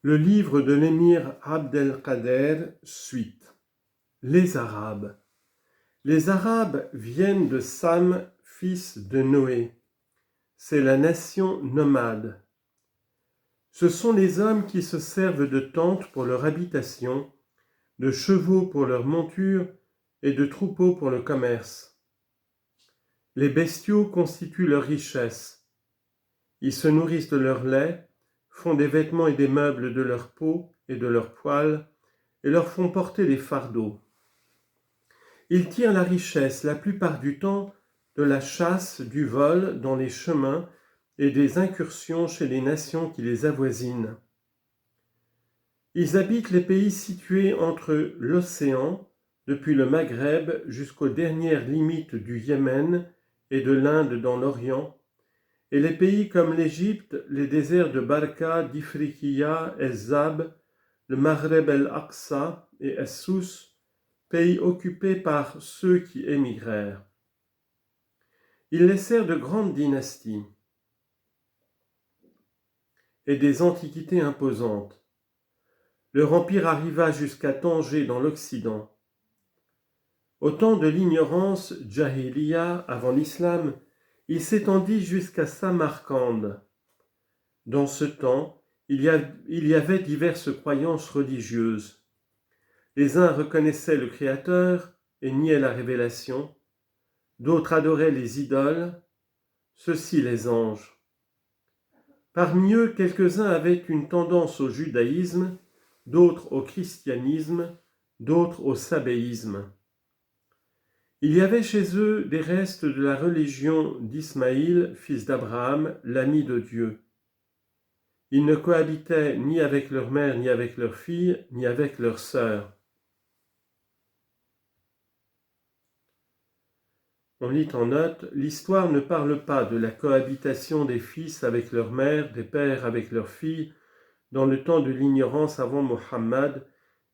Le livre de l'émir Abdelkader, suite. Les Arabes. Les Arabes viennent de Sam, fils de Noé. C'est la nation nomade. Ce sont les hommes qui se servent de tentes pour leur habitation, de chevaux pour leur monture et de troupeaux pour le commerce. Les bestiaux constituent leur richesse. Ils se nourrissent de leur lait, font des vêtements et des meubles de leur peau et de leurs poils, et leur font porter des fardeaux. Ils tirent la richesse la plupart du temps de la chasse, du vol dans les chemins et des incursions chez les nations qui les avoisinent. Ils habitent les pays situés entre l'océan, depuis le Maghreb jusqu'aux dernières limites du Yémen et de l'Inde dans l'Orient, et les pays comme l'Égypte, les déserts de Barka, d'Ifriqiya, Ez-Zab, le Maghreb el-Aqsa et Es-Souss, pays occupés par ceux qui émigrèrent. Ils laissèrent de grandes dynasties et des antiquités imposantes. Leur empire arriva jusqu'à Tanger dans l'Occident. Au temps de l'ignorance Jahiliya avant l'islam, il s'étendit jusqu'à Samarcande. Dans ce temps, il y avait diverses croyances religieuses. Les uns reconnaissaient le Créateur et niaient la révélation, d'autres adoraient les idoles, ceux-ci les anges. Parmi eux, quelques-uns avaient une tendance au judaïsme, d'autres au christianisme, d'autres au sabéisme. Il y avait chez eux des restes de la religion d'Ismaïl, fils d'Abraham, l'ami de Dieu. Ils ne cohabitaient ni avec leur mère, ni avec leurs filles, ni avec leurs sœurs. On lit en note, l'histoire ne parle pas de la cohabitation des fils avec leur mère, des pères avec leurs filles, dans le temps de l'ignorance avant Mohammed,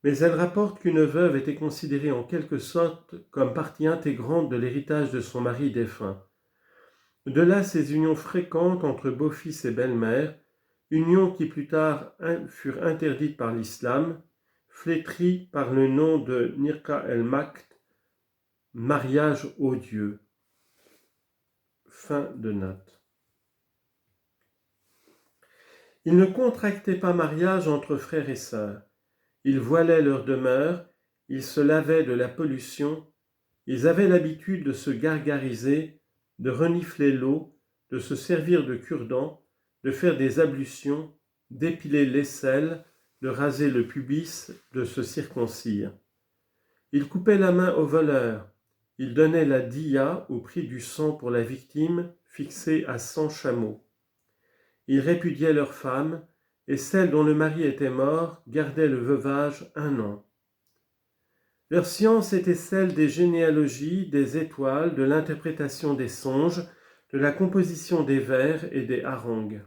mais elle rapporte qu'une veuve était considérée en quelque sorte comme partie intégrante de l'héritage de son mari défunt. De là ces unions fréquentes entre beau-fils et belle-mère, unions qui plus tard furent interdites par l'islam, flétries par le nom de Nirka el-Makt, mariage odieux. Fin de note. Ils ne contractaient pas mariage entre frères et sœurs. Ils voilaient leur demeure, ils se lavaient de la pollution, ils avaient l'habitude de se gargariser, de renifler l'eau, de se servir de cure-dents, de faire des ablutions, d'épiler l'aisselle, de raser le pubis, de se circoncire. Ils coupaient la main aux voleurs, ils donnaient la diya au prix du sang pour la victime, fixée à 100 chameaux. Ils répudiaient leurs femmes, et celles dont le mari était mort gardaient le veuvage 1 an. Leur science était celle des généalogies, des étoiles, de l'interprétation des songes, de la composition des vers et des harangues.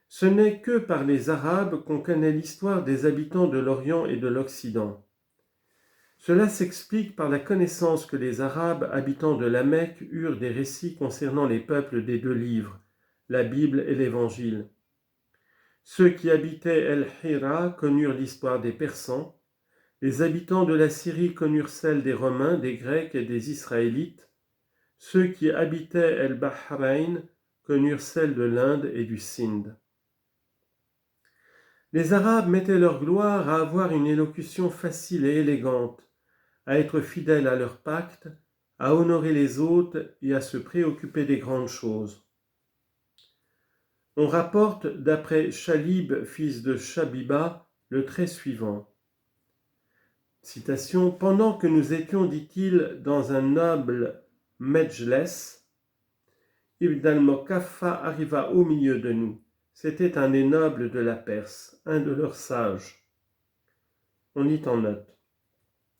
Ce n'est que par les Arabes qu'on connaît l'histoire des habitants de l'Orient et de l'Occident. Cela s'explique par la connaissance que les Arabes habitants de la Mecque eurent des récits concernant les peuples des 2 livres, la Bible et l'Évangile. Ceux qui habitaient El-Hira connurent l'histoire des Persans, les habitants de la Syrie connurent celle des Romains, des Grecs et des Israélites, ceux qui habitaient El-Bahrain connurent celle de l'Inde et du Sindh. Les Arabes mettaient leur gloire à avoir une élocution facile et élégante, à être fidèles à leur pacte, à honorer les hôtes et à se préoccuper des grandes choses. On rapporte, d'après Chalib, fils de Shabiba, le trait suivant. Citation, « Pendant que nous étions, dit-il, dans un noble Medjles, Ibn al-Mokaffa arriva au milieu de nous. C'était un des nobles de la Perse, un de leurs sages. » On lit en note.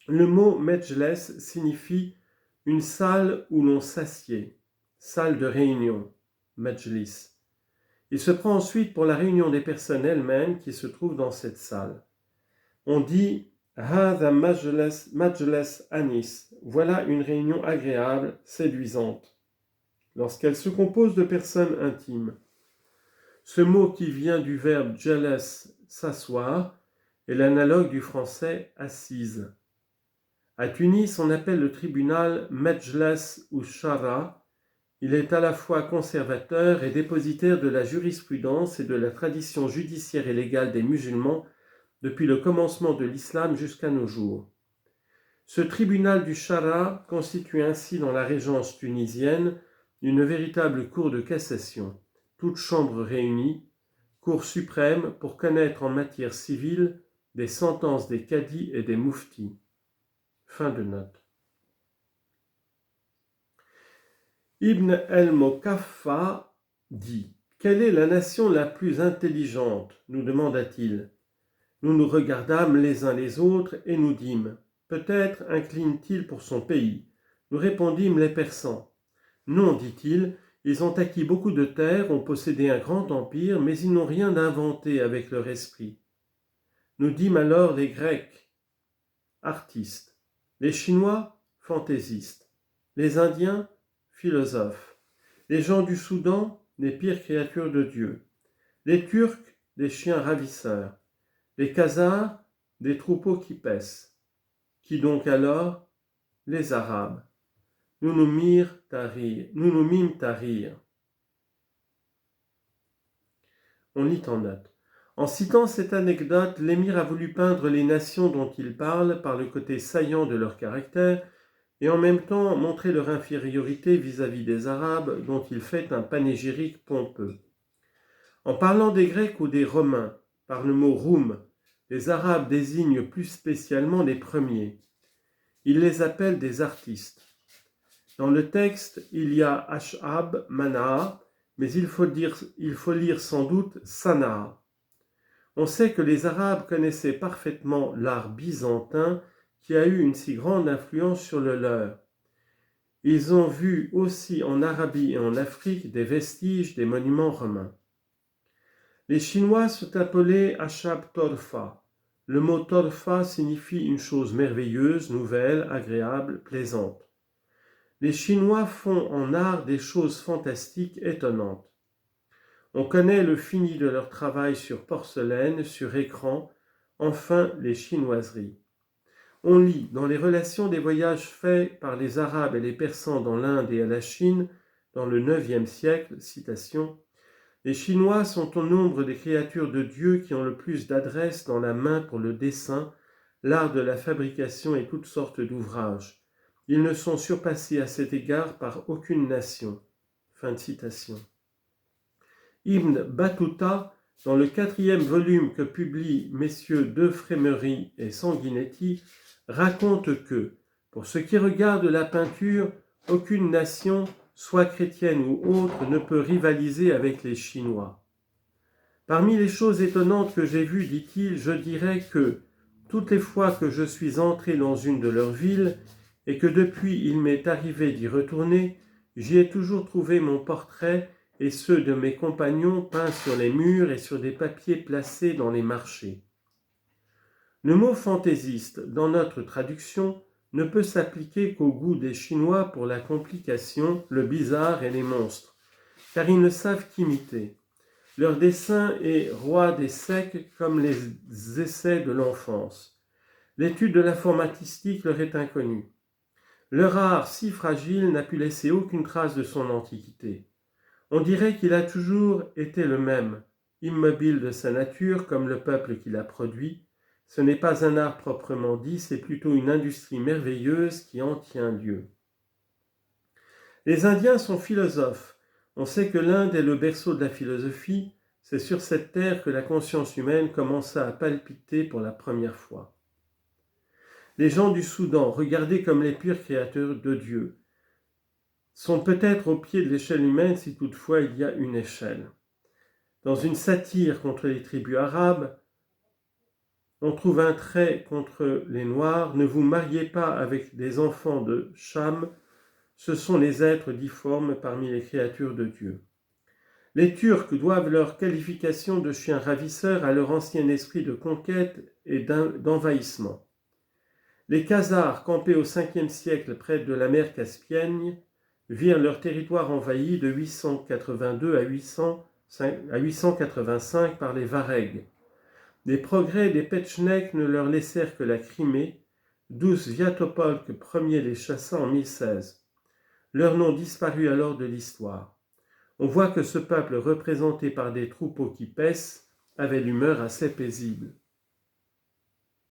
Le mot Medjles signifie une salle où l'on s'assied, salle de réunion, Majlis. Il se prend ensuite pour la réunion des personnes elles-mêmes qui se trouvent dans cette salle. On dit « Hadha majlis anis » voilà une réunion agréable, séduisante, lorsqu'elle se compose de personnes intimes. Ce mot qui vient du verbe jalas, s'asseoir, est l'analogue du français assise. À Tunis, on appelle le tribunal Medjlas ou Shara. Il est à la fois conservateur et dépositaire de la jurisprudence et de la tradition judiciaire et légale des musulmans depuis le commencement de l'islam jusqu'à nos jours. Ce tribunal du Shara constitue ainsi dans la régence tunisienne une véritable cour de cassation, toutes chambres réunies, cour suprême pour connaître en matière civile des sentences des cadis et des mouftis. Fin de note. Ibn el-Mokaffa dit « Quelle est la nation la plus intelligente ?» nous demanda-t-il. Nous nous regardâmes les uns les autres et nous dîmes « Peut-être incline-t-il pour son pays ?» Nous répondîmes les Persans. « Non, dit-il, ils ont acquis beaucoup de terres, ont possédé un grand empire, mais ils n'ont rien inventé avec leur esprit. » Nous dîmes alors les Grecs, artistes, les Chinois, fantaisistes, les Indiens, philosophes, les gens du Soudan, les pires créatures de Dieu, les Turcs, des chiens ravisseurs, les Khazars, des troupeaux qui paissent. Qui donc alors? Les Arabes. Nous nous mîmes à rire. On lit en note. En citant cette anecdote, l'émir a voulu peindre les nations dont il parle par le côté saillant de leur caractère et en même temps montrer leur infériorité vis-à-vis des Arabes dont il fait un panégyrique pompeux. En parlant des Grecs ou des Romains, par le mot Roum, les Arabes désignent plus spécialement les premiers. Il les appelle des artistes. Dans le texte, il y a Ash'ab, Mana'a, mais il faut lire sans doute Sana'a. On sait que les Arabes connaissaient parfaitement l'art byzantin qui a eu une si grande influence sur le leur. Ils ont vu aussi en Arabie et en Afrique des vestiges des monuments romains. Les Chinois sont appelés Ashab Torfa. Le mot Torfa signifie une chose merveilleuse, nouvelle, agréable, plaisante. Les Chinois font en art des choses fantastiques, étonnantes. On connaît le fini de leur travail sur porcelaine, sur écran, enfin les chinoiseries. On lit dans les relations des voyages faits par les Arabes et les Persans dans l'Inde et à la Chine, dans le IXe siècle, citation, « Les Chinois sont au nombre des créatures de Dieu qui ont le plus d'adresse dans la main pour le dessin, l'art de la fabrication et toutes sortes d'ouvrages. Ils ne sont surpassés à cet égard par aucune nation. » Fin de citation. Ibn Battuta, dans le 4e volume que publient messieurs De Frémery et Sanguinetti, raconte que, pour ce qui regarde la peinture, aucune nation, soit chrétienne ou autre, ne peut rivaliser avec les Chinois. Parmi les choses étonnantes que j'ai vues, dit-il, je dirais que, toutes les fois que je suis entré dans une de leurs villes, et que depuis il m'est arrivé d'y retourner, j'y ai toujours trouvé mon portrait et ceux de mes compagnons peints sur les murs et sur des papiers placés dans les marchés. Le mot fantaisiste, dans notre traduction, ne peut s'appliquer qu'au goût des Chinois pour la complication, le bizarre et les monstres, car ils ne savent qu'imiter. Leur dessin est roi des secs comme les essais de l'enfance. L'étude de l'informatistique leur est inconnue. Leur art si fragile n'a pu laisser aucune trace de son antiquité. On dirait qu'il a toujours été le même, immobile de sa nature comme le peuple qui l'a produit. Ce n'est pas un art proprement dit, c'est plutôt une industrie merveilleuse qui en tient lieu. Les Indiens sont philosophes. On sait que l'Inde est le berceau de la philosophie. C'est sur cette terre que la conscience humaine commença à palpiter pour la première fois. Les gens du Soudan, regardés comme les purs créateurs de Dieu, sont peut-être au pied de l'échelle humaine si toutefois il y a une échelle. Dans une satire contre les tribus arabes, on trouve un trait contre les Noirs. Ne vous mariez pas avec des enfants de Cham, ce sont les êtres difformes parmi les créatures de Dieu. Les Turcs doivent leur qualification de chiens ravisseurs à leur ancien esprit de conquête et d'envahissement. Les Khazars, campés au 5e siècle près de la mer Caspienne, virent leur territoire envahi de 882 à 800 à 885 par les Varegs. Les progrès des Petchneks ne leur laissèrent que la Crimée, d'où Sviatopolk Ier les chassa en 1016. Leur nom disparut alors de l'histoire. On voit que ce peuple représenté par des troupeaux qui paissent avait l'humeur assez paisible.